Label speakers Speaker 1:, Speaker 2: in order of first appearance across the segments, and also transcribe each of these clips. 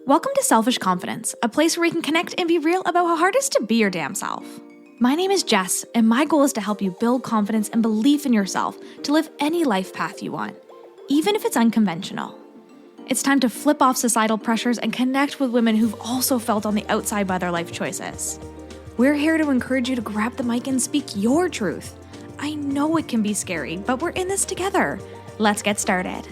Speaker 1: Welcome to Selfish Confidence, a place where we can connect and be real about how hard it is to be your damn self. My name is Jess, and my goal is to help you build confidence and belief in yourself to live any life path you want, even if it's unconventional. It's time to flip off societal pressures and connect with women who've also felt on the outside by their life choices. We're here to encourage you to grab the mic and speak your truth. I know it can be scary, but we're in this together. Let's get started.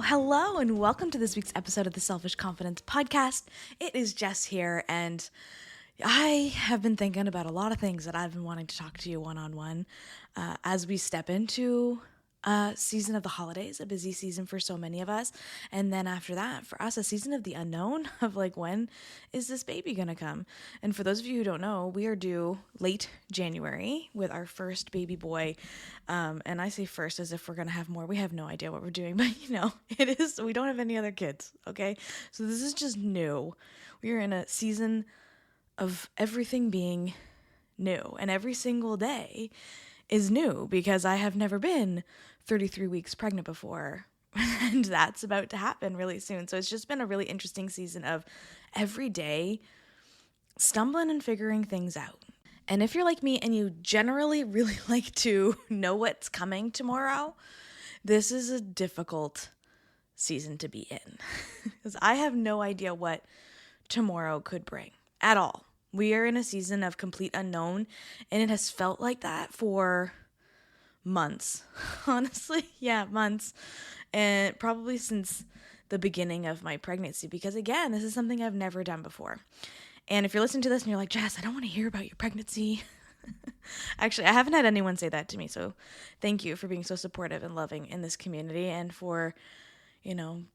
Speaker 1: Hello, and welcome to this week's episode of the Selfish Confidence Podcast. It is Jess here, and I have been thinking about a lot of things that I've been wanting to talk to you one-on-one as we step into a season of the holidays, a busy season for so many of us. And then after that, for us, a season of the unknown of when is this baby going to come? And for those of you who don't know, we are due late January with our first baby boy. And I say first as if we're going to have more. We have no idea what we're doing, but it is, we don't have any other kids. Okay. So this is just new. We are in a season of everything being new, and every single day is new because I have never been 33 weeks pregnant before, and that's about to happen really soon. So it's just been a really interesting season of every day stumbling and figuring things out. And if you're like me and you generally really like to know what's coming tomorrow, this is a difficult season to be in because I have no idea what tomorrow could bring at all. We are in a season of complete unknown, and it has felt like that for months. Honestly, months. And probably since the beginning of my pregnancy, because again, this is something I've never done before. And if you're listening to this and you're like, Jess, I don't want to hear about your pregnancy. Actually, I haven't had anyone say that to me. So thank you for being so supportive and loving in this community, and for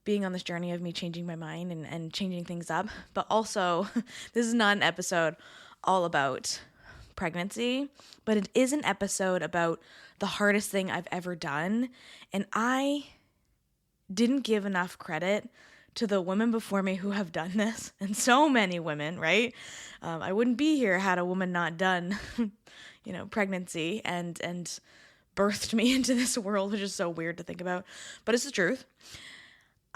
Speaker 1: being on this journey of me changing my mind and changing things up. But also, this is not an episode all about pregnancy, but it is an episode about the hardest thing I've ever done. And I didn't give enough credit to the women before me who have done this, and so many women, right? I wouldn't be here had a woman not done, pregnancy and birthed me into this world, which is so weird to think about, but it's the truth.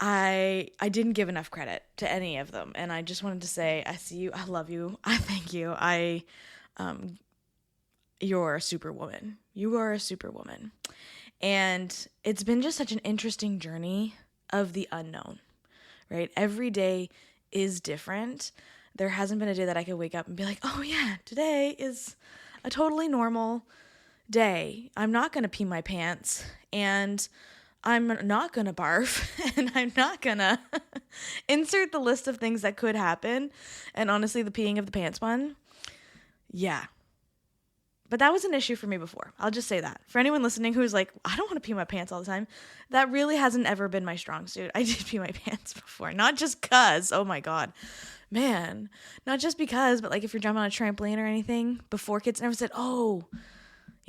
Speaker 1: I didn't give enough credit to any of them, and I just wanted to say, I see you, I love you, I thank you, you're a superwoman. You are a superwoman. And it's been just such an interesting journey of the unknown, right? Every day is different. There hasn't been a day that I could wake up and be like, oh yeah, today is a totally normal day. I'm not going to pee my pants, and I'm not going to barf, and I'm not going to insert the list of things that could happen. And honestly, the peeing of the pants one, yeah. But that was an issue for me before. I'll just say that. For anyone listening who's like, I don't want to pee my pants all the time, that really hasn't ever been my strong suit. I did pee my pants before. Not just because, oh my God, man. Not just because, but if you're jumping on a trampoline or anything, before kids never said,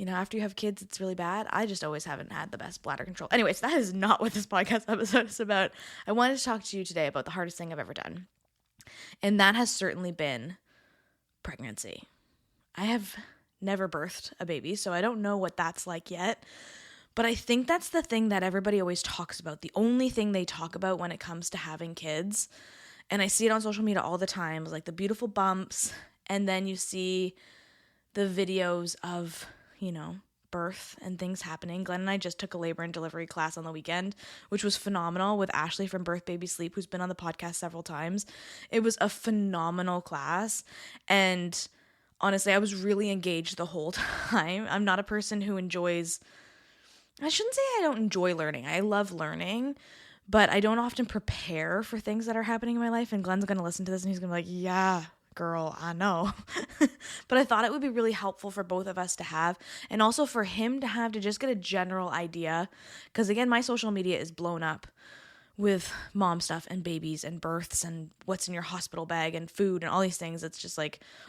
Speaker 1: after you have kids, it's really bad. I just always haven't had the best bladder control. Anyways, that is not what this podcast episode is about. I wanted to talk to you today about the hardest thing I've ever done. And that has certainly been pregnancy. I have never birthed a baby, so I don't know what that's like yet. But I think that's the thing that everybody always talks about. The only thing they talk about when it comes to having kids. And I see it on social media all the time. It's the beautiful bumps. And then you see the videos of birth and things happening. Glenn and I just took a labor and delivery class on the weekend, which was phenomenal, with Ashley from Birth Baby Sleep, who's been on the podcast several times. It was a phenomenal class. And honestly, I was really engaged the whole time. I'm not a person who enjoys, I shouldn't say I don't enjoy learning. I love learning, but I don't often prepare for things that are happening in my life. And Glenn's going to listen to this and he's going to be like, yeah, girl, I know. But I thought it would be really helpful for both of us to have, and also for him to have, to just get a general idea. Because again, my social media is blown up with mom stuff and babies and births and what's in your hospital bag and food and all these things. It's just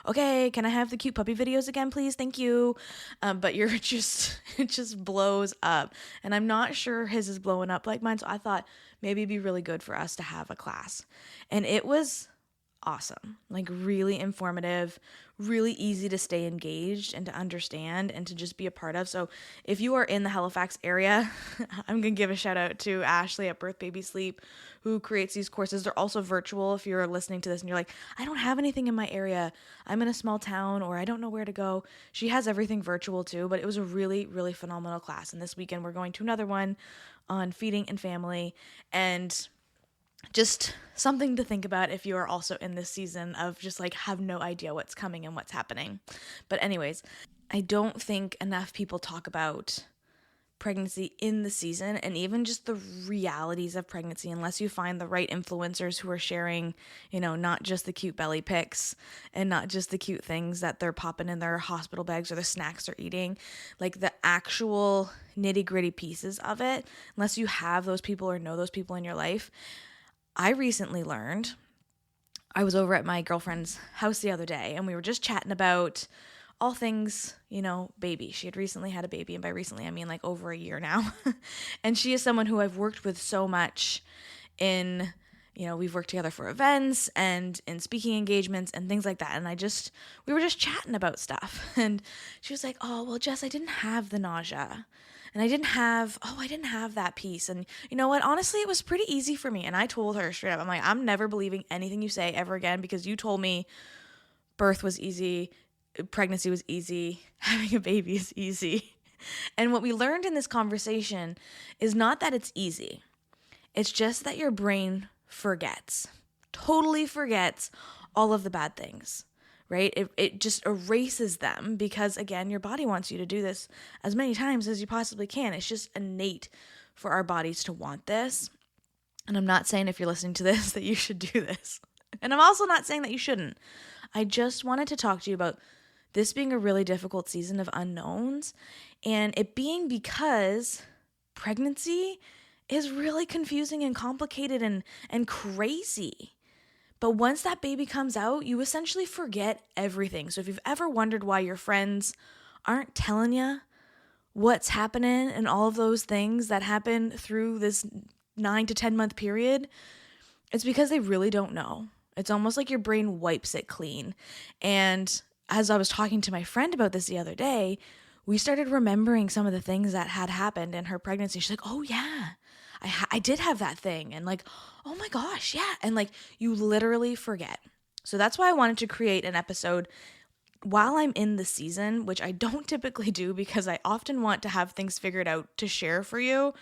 Speaker 1: okay, can I have the cute puppy videos again, please? Thank you. But it just blows up. And I'm not sure his is blowing up like mine. So I thought maybe it'd be really good for us to have a class. And it was awesome. Like really informative, really easy to stay engaged and to understand and to just be a part of. So if you are in the Halifax area, I'm going to give a shout out to Ashley at Birth Baby Sleep, who creates these courses. They're also virtual. If you're listening to this and you're like, I don't have anything in my area, I'm in a small town, or I don't know where to go. She has everything virtual too, but it was a really, really phenomenal class. And this weekend we're going to another one on feeding and family, and just something to think about if you are also in this season of just like have no idea what's coming and what's happening. But anyways, I don't think enough people talk about pregnancy in the season and even just the realities of pregnancy unless you find the right influencers who are sharing, not just the cute belly pics and not just the cute things that they're popping in their hospital bags or the snacks they're eating, like the actual nitty-gritty pieces of it. Unless you have those people or know those people in your life. I recently learned, I was over at my girlfriend's house the other day and we were just chatting about all things, baby. She had recently had a baby, and by recently I mean like over a year now. And she is someone who I've worked with so much in, we've worked together for events and in speaking engagements and things like that. And we were just chatting about stuff. And she was like, oh, well, Jess, I didn't have the nausea. And I didn't have that piece. And you know what? Honestly, it was pretty easy for me. And I told her straight up, I'm like, I'm never believing anything you say ever again because you told me birth was easy, pregnancy was easy, having a baby is easy. And what we learned in this conversation is not that it's easy. It's just that your brain totally forgets all of the bad things. Right? It just erases them because, again, your body wants you to do this as many times as you possibly can. It's just innate for our bodies to want this. And I'm not saying if you're listening to this that you should do this. And I'm also not saying that you shouldn't. I just wanted to talk to you about this being a really difficult season of unknowns, and it being because pregnancy is really confusing and complicated and crazy. But once that baby comes out, you essentially forget everything. So if you've ever wondered why your friends aren't telling you what's happening and all of those things that happen through this 9 to 10 month period, it's because they really don't know. It's almost like your brain wipes it clean. And as I was talking to my friend about this the other day, we started remembering some of the things that had happened in her pregnancy. She's like, oh yeah, I did have that thing. And like, oh my gosh, yeah. And like, you literally forget. So that's why I wanted to create an episode while I'm in the season, which I don't typically do because I often want to have things figured out to share for you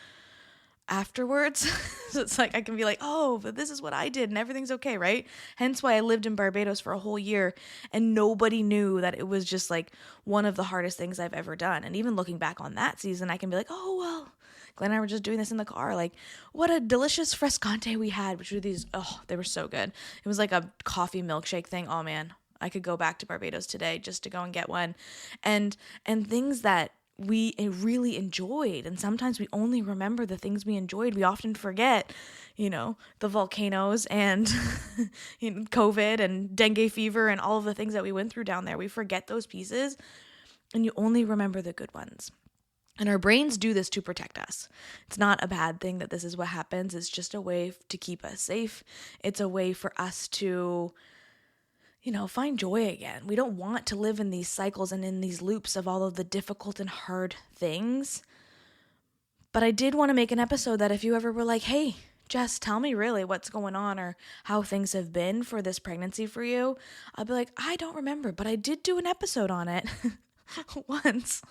Speaker 1: afterwards. So it's like I can be like, oh, but this is what I did and everything's okay, right? Hence why I lived in Barbados for a whole year and nobody knew that it was just like one of the hardest things I've ever done. And even looking back on that season, I can be like, oh, well, Glenn and I were just doing this in the car. Like, what a delicious frescante we had, which were these, oh, they were so good. It was like a coffee milkshake thing. Oh man, I could go back to Barbados today just to go and get one. And things that we really enjoyed. And sometimes we only remember the things we enjoyed. We often forget, the volcanoes and COVID and dengue fever and all of the things that we went through down there. We forget those pieces and you only remember the good ones. And our brains do this to protect us. It's not a bad thing that this is what happens. It's just a way to keep us safe. It's a way for us to find joy again. We don't want to live in these cycles and in these loops of all of the difficult and hard things. But I did want to make an episode that if you ever were like, hey, Jess, tell me really what's going on or how things have been for this pregnancy for you, I'll be like, I don't remember, but I did do an episode on it once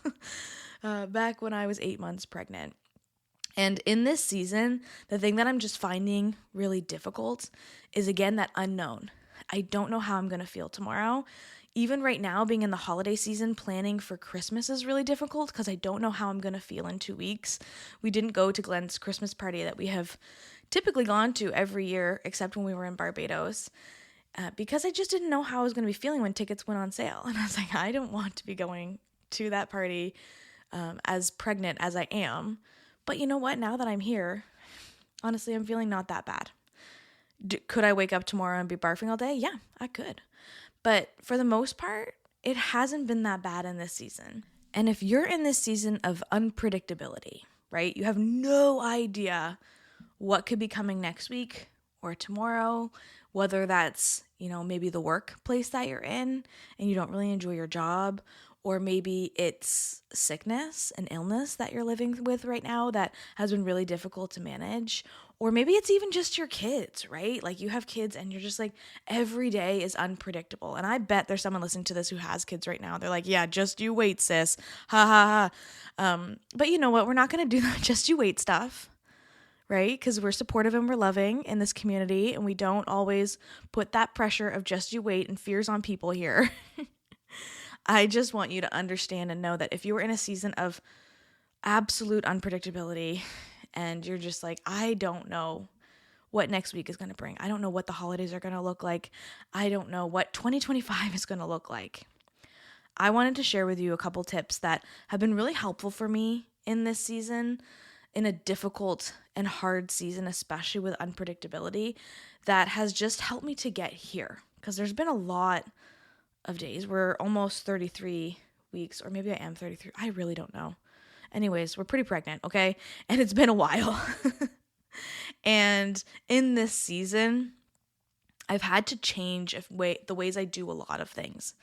Speaker 1: back when I was 8 months pregnant. And in this season, the thing that I'm just finding really difficult is, again, that unknown. I don't know how I'm going to feel tomorrow. Even right now, being in the holiday season, planning for Christmas is really difficult because I don't know how I'm going to feel in 2 weeks. We didn't go to Glenn's Christmas party that we have typically gone to every year, except when we were in Barbados, because I just didn't know how I was going to be feeling when tickets went on sale. And I was like, I don't want to be going to that party as pregnant as I am. But you know what? Now that I'm here, honestly, I'm feeling not that bad. Could I wake up tomorrow and be barfing all day? Yeah, I could. But for the most part, it hasn't been that bad in this season. And if you're in this season of unpredictability, right? You have no idea what could be coming next week or tomorrow, whether that's, maybe the workplace that you're in and you don't really enjoy your job, or maybe it's sickness and illness that you're living with right now that has been really difficult to manage. Or maybe it's even just your kids, right? Like you have kids and you're just like, every day is unpredictable. And I bet there's someone listening to this who has kids right now. They're like, yeah, just you wait, sis. Ha ha ha. But you know what? We're not going to do that just you wait stuff, right? Because we're supportive and we're loving in this community. And we don't always put that pressure of just you wait and fears on people here. I just want you to understand and know that if you were in a season of absolute unpredictability and you're just like, I don't know what next week is going to bring. I don't know what the holidays are going to look like. I don't know what 2025 is going to look like. I wanted to share with you a couple tips that have been really helpful for me in this season, in a difficult and hard season, especially with unpredictability, that has just helped me to get here. Because there's been a lot of days. We're almost 33 weeks, or maybe I am 33. I really don't know. Anyways, we're pretty pregnant, okay? And it's been a while. And in this season, I've had to change the ways I do a lot of things.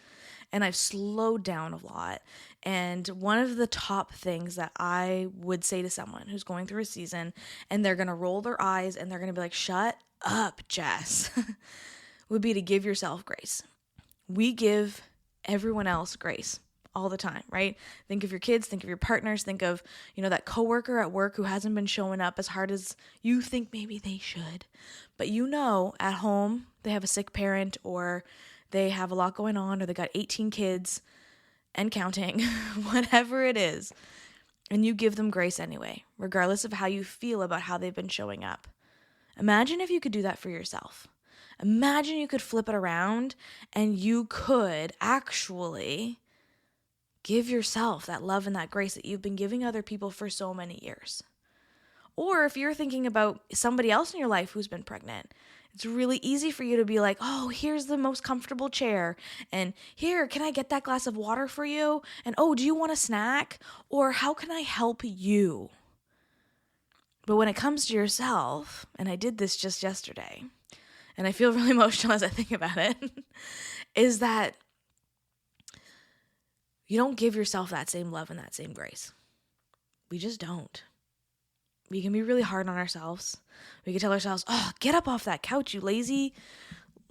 Speaker 1: And I've slowed down a lot. And one of the top things that I would say to someone who's going through a season and they're going to roll their eyes and they're going to be like, shut up, Jess, would be to give yourself grace. We give everyone else grace all the time, right? Think of your kids, think of your partners, think of, that coworker at work who hasn't been showing up as hard as you think maybe they should. But at home, they have a sick parent, or they have a lot going on, or they got 18 kids and counting, whatever it is. And you give them grace anyway, regardless of how you feel about how they've been showing up. Imagine if you could do that for yourself. Imagine you could flip it around and you could actually give yourself that love and that grace that you've been giving other people for so many years. Or if you're thinking about somebody else in your life who's been pregnant, it's really easy for you to be like, oh, here's the most comfortable chair. And here, can I get that glass of water for you? And oh, do you want a snack? Or how can I help you? But when it comes to yourself, and I did this just yesterday, and I feel really emotional as I think about it, is that you don't give yourself that same love and that same grace. We just don't. We can be really hard on ourselves. We can tell ourselves, oh, get up off that couch, you lazy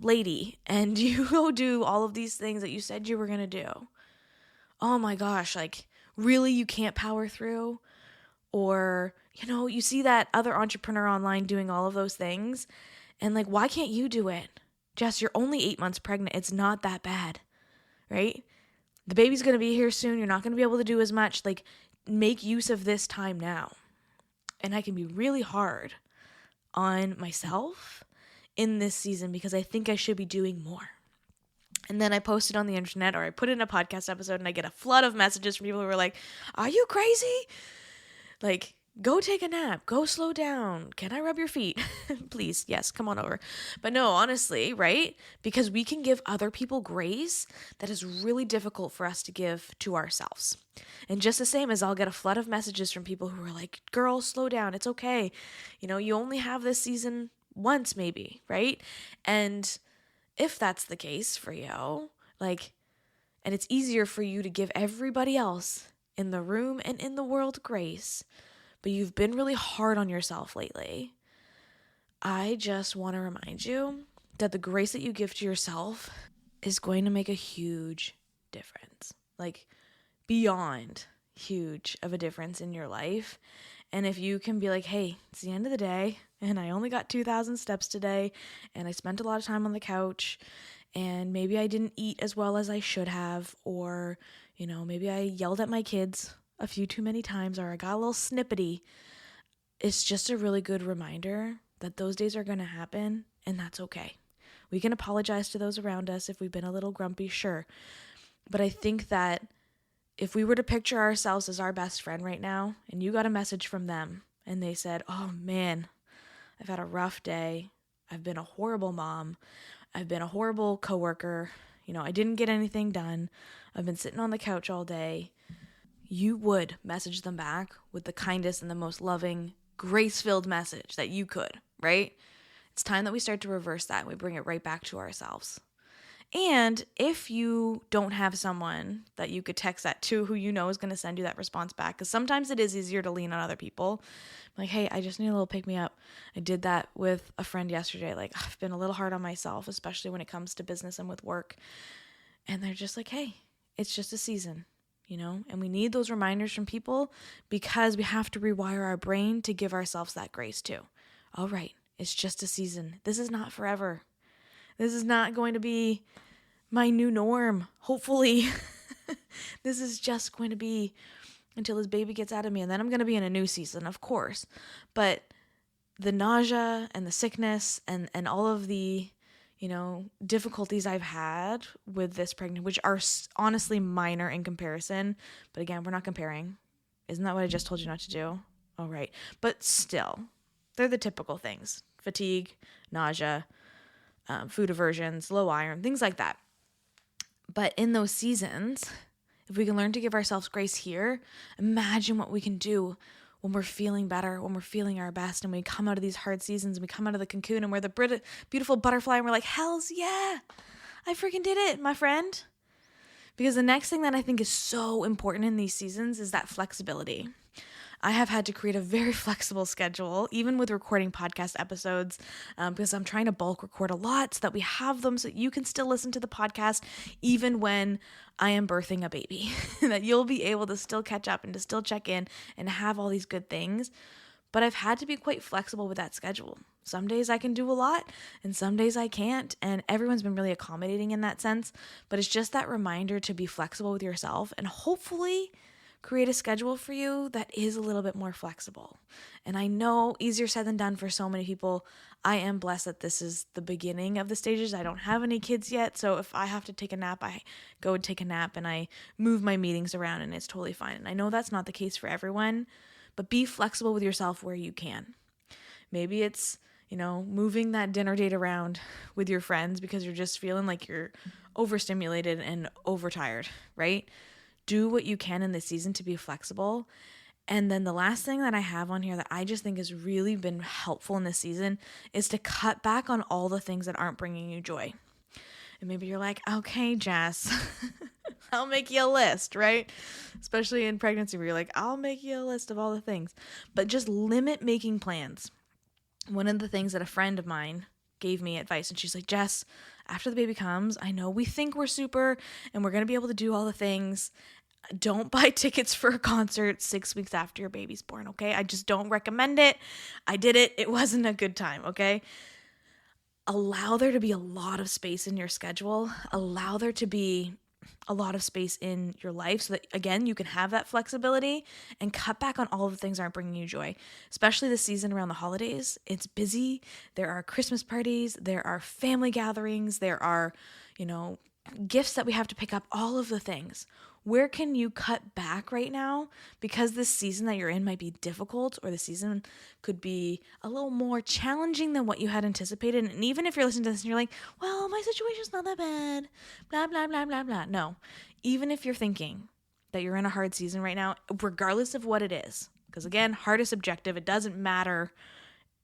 Speaker 1: lady, and you go do all of these things that you said you were going to do. Oh my gosh, really you can't power through? Or, you see that other entrepreneur online doing all of those things, and why can't you do it? Jess, you're only 8 months pregnant. It's not that bad, right? The baby's going to be here soon. You're not going to be able to do as much. Make use of this time now. And I can be really hard on myself in this season because I think I should be doing more. And then I post it on the internet, or I put it in a podcast episode, and I get a flood of messages from people who are like, are you crazy? Go take a nap. Go slow down. Can I rub your feet? Please, yes, come on over. But no, honestly, right? Because we can give other people grace that is really difficult for us to give to ourselves. And just the same as I'll get a flood of messages from people who are like, girl, slow down. It's okay. You only have this season once maybe, right? And if that's the case for you, and it's easier for you to give everybody else in the room and in the world grace, but you've been really hard on yourself lately, I just want to remind you that the grace that you give to yourself is going to make a huge difference. Beyond huge of a difference in your life. And if you can be like, hey, it's the end of the day, and I only got 2,000 steps today, and I spent a lot of time on the couch, and maybe I didn't eat as well as I should have, or, maybe I yelled at my kids a few too many times, or I got a little snippety. It's just a really good reminder that those days are going to happen, and that's okay. We can apologize to those around us if we've been a little grumpy, sure. But I think that if we were to picture ourselves as our best friend right now, and you got a message from them, and they said, oh man, I've had a rough day. I've been a horrible mom. I've been a horrible coworker. I didn't get anything done. I've been sitting on the couch all day. You would message them back with the kindest and the most loving, grace-filled message that you could, right? It's time that we start to reverse that. We bring it right back to ourselves. And if you don't have someone that you could text that to who you know is going to send you that response back, because sometimes it is easier to lean on other people. Like, hey, I just need a little pick me up. I did that with a friend yesterday. Like, I've been a little hard on myself, especially when it comes to business and with work. And they're just like, hey, it's just a season, and we need those reminders from people because we have to rewire our brain to give ourselves that grace too. All right, it's just a season. This is not forever. This is not going to be my new norm, hopefully. This is just going to be until this baby gets out of me, and then I'm going to be in a new season, of course. But the nausea and the sickness and all of the, difficulties I've had with this pregnancy, which are honestly minor in comparison. But again, we're not comparing. Isn't that what I just told you not to do? All right. But still, they're the typical things. Fatigue, nausea, food aversions, low iron, things like that. But in those seasons, if we can learn to give ourselves grace here, imagine what we can do when we're feeling better, when we're feeling our best, and we come out of these hard seasons, and we come out of the cocoon, and we're the beautiful butterfly, and we're like, hells yeah, I freaking did it, my friend. Because the next thing that I think is so important in these seasons is that flexibility. I have had to create a very flexible schedule, even with recording podcast episodes, because I'm trying to bulk record a lot so that we have them so that you can still listen to the podcast even when I am birthing a baby, that you'll be able to still catch up and to still check in and have all these good things. But I've had to be quite flexible with that schedule. Some days I can do a lot and some days I can't, and everyone's been really accommodating in that sense. But it's just that reminder to be flexible with yourself and hopefully create a schedule for you that is a little bit more flexible. And I know easier said than done for so many people. I am blessed that this is the beginning of the stages. I don't have any kids yet, so if I have to take a nap, I go and take a nap and I move my meetings around and it's totally fine. And I know that's not the case for everyone, but be flexible with yourself where you can. Maybe it's, moving that dinner date around with your friends because you're just feeling like you're overstimulated and overtired, right? Do what you can in this season to be flexible. And then the last thing that I have on here that I just think has really been helpful in this season is to cut back on all the things that aren't bringing you joy. And maybe you're like, okay, Jess, I'll make you a list, right? Especially in pregnancy where you're like, I'll make you a list of all the things. But just limit making plans. One of the things that a friend of mine gave me advice, and she's like, Jess, after the baby comes, I know we think we're super and we're going to be able to do all the things. Don't buy tickets for a concert 6 weeks after your baby's born, okay? I just don't recommend it. I did it. It wasn't a good time, okay? Allow there to be a lot of space in your schedule. Allow there to be a lot of space in your life so that, again, you can have that flexibility and cut back on all of the things that aren't bringing you joy, especially this season around the holidays. It's busy. There are Christmas parties. There are family gatherings. There are, gifts that we have to pick up, all of the things. Where can you cut back right now? Because this season that you're in might be difficult, or the season could be a little more challenging than what you had anticipated. And even if you're listening to this and you're like, well, my situation's not that bad, blah, blah, blah, blah, blah. No, even if you're thinking that you're in a hard season right now, regardless of what it is, because again, hard is subjective. It doesn't matter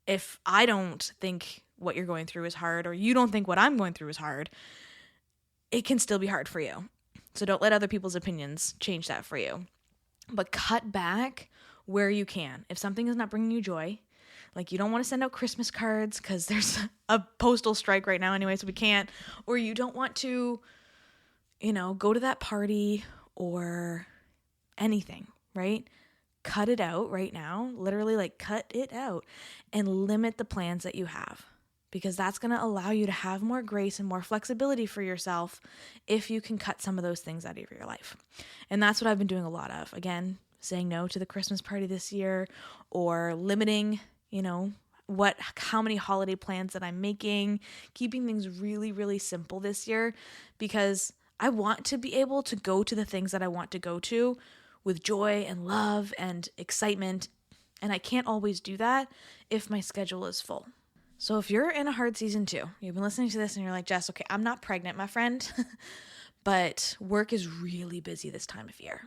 Speaker 1: if I don't think what you're going through is hard, or you don't think what I'm going through is hard. It can still be hard for you. So don't let other people's opinions change that for you. But cut back where you can. If something is not bringing you joy, like you don't want to send out Christmas cards because there's a postal strike right now anyway, so we can't. Or you don't want to, go to that party or anything, right? Cut it out right now. Literally, cut it out and limit the plans that you have. Because that's going to allow you to have more grace and more flexibility for yourself if you can cut some of those things out of your life. And that's what I've been doing a lot of. Again, saying no to the Christmas party this year, or limiting, how many holiday plans that I'm making, keeping things really, really simple this year, because I want to be able to go to the things that I want to go to with joy and love and excitement. And I can't always do that if my schedule is full. So if you're in a hard season too, you've been listening to this and you're like, Jess, okay, I'm not pregnant, my friend, but work is really busy this time of year.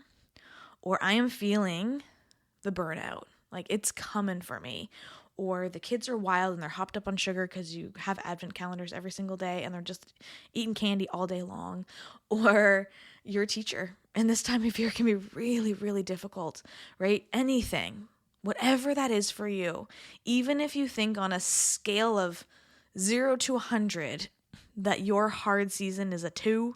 Speaker 1: Or I am feeling the burnout, like it's coming for me. or the kids are wild and they're hopped up on sugar because you have advent calendars every single day and they're just eating candy all day long, or your teacher. And this time of year can be really, really difficult, right? Anything, whatever that is for you, even if you think on a scale of 0 to 100 that your hard season is a 2,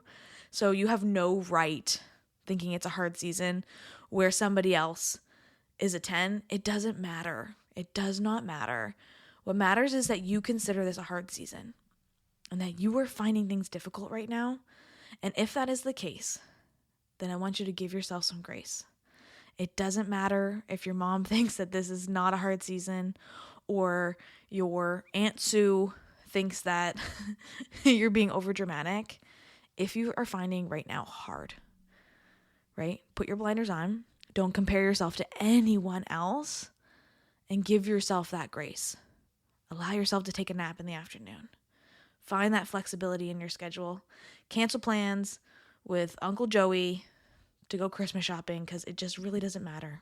Speaker 1: so you have no right thinking it's a hard season where somebody else is a 10, it doesn't matter. It does not matter. What matters is that you consider this a hard season and that you are finding things difficult right now. And if that is the case, then I want you to give yourself some grace. It doesn't matter if your mom thinks that this is not a hard season, or your Aunt Sue thinks that you're being overdramatic. If you are finding right now hard, right? Put your blinders on. Don't compare yourself to anyone else and give yourself that grace. Allow yourself to take a nap in the afternoon. Find that flexibility in your schedule. Cancel plans with Uncle Joey to go Christmas shopping because it just really doesn't matter,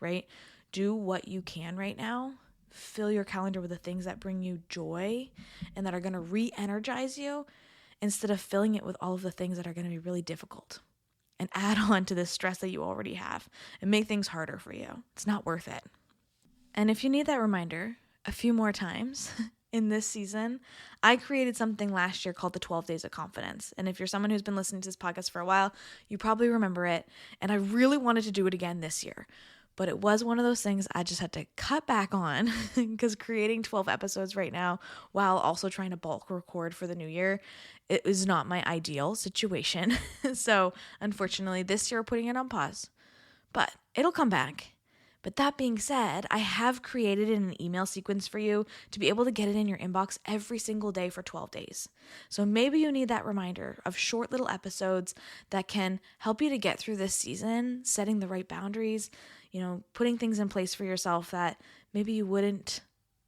Speaker 1: right? Do what you can right now. Fill your calendar with the things that bring you joy and that are going to re-energize you, instead of filling it with all of the things that are going to be really difficult and add on to the stress that you already have and make things harder for you. It's not worth it. And if you need that reminder a few more times in this season, I created something last year called the 12 Days of Confidence. And if you're someone who's been listening to this podcast for a while, you probably remember it. And I really wanted to do it again this year. But it was one of those things I just had to cut back on because creating 12 episodes right now while also trying to bulk record for the new year, it was not my ideal situation. So unfortunately, this year we're putting it on pause. But it'll come back. But that being said, I have created an email sequence for you to be able to get it in your inbox every single day for 12 days. So maybe you need that reminder of short little episodes that can help you to get through this season, setting the right boundaries, putting things in place for yourself that maybe you wouldn't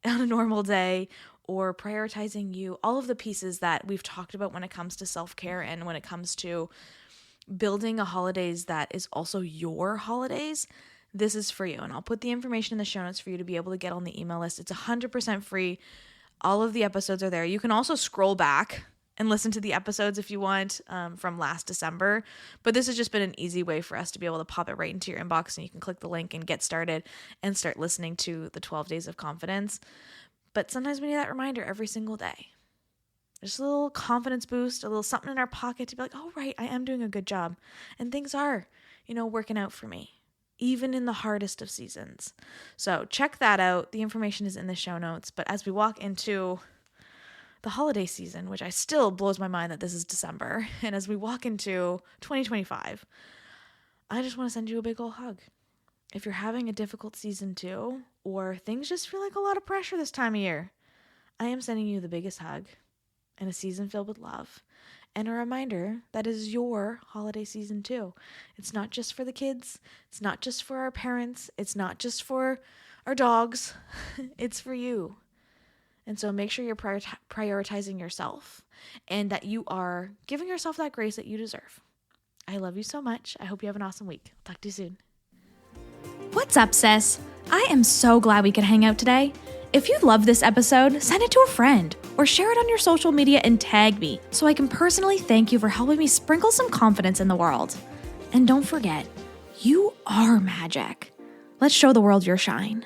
Speaker 1: on a normal day, or prioritizing you, all of the pieces that we've talked about when it comes to self-care and when it comes to building a holidays that is also your holidays. This is for you. And I'll put the information in the show notes for you to be able to get on the email list. It's 100% free. All of the episodes are there. You can also scroll back and listen to the episodes if you want from last December. But this has just been an easy way for us to be able to pop it right into your inbox, and you can click the link and get started and start listening to the 12 Days of Confidence. But sometimes we need that reminder every single day. Just a little confidence boost, a little something in our pocket to be like, oh, right, I am doing a good job. And things are, working out for me, even in the hardest of seasons. So check that out. The information is in the show notes. But as we walk into the holiday season, which I still blows my mind that this is December, and as we walk into 2025, I just want to send you a big old hug. If you're having a difficult season too, or things just feel like a lot of pressure this time of year, I am sending you the biggest hug and a season filled with love, and a reminder that is your holiday season too. It's not just for the kids. It's not just for our parents. It's not just for our dogs. It's for you. And so make sure you're prioritizing yourself and that you are giving yourself that grace that you deserve. I love you so much. I hope you have an awesome week. I'll talk to you soon.
Speaker 2: What's up, sis? I am so glad we could hang out today. If you loved this episode, send it to a friend or share it on your social media and tag me so I can personally thank you for helping me sprinkle some confidence in the world. And don't forget, you are magic. Let's show the world your shine.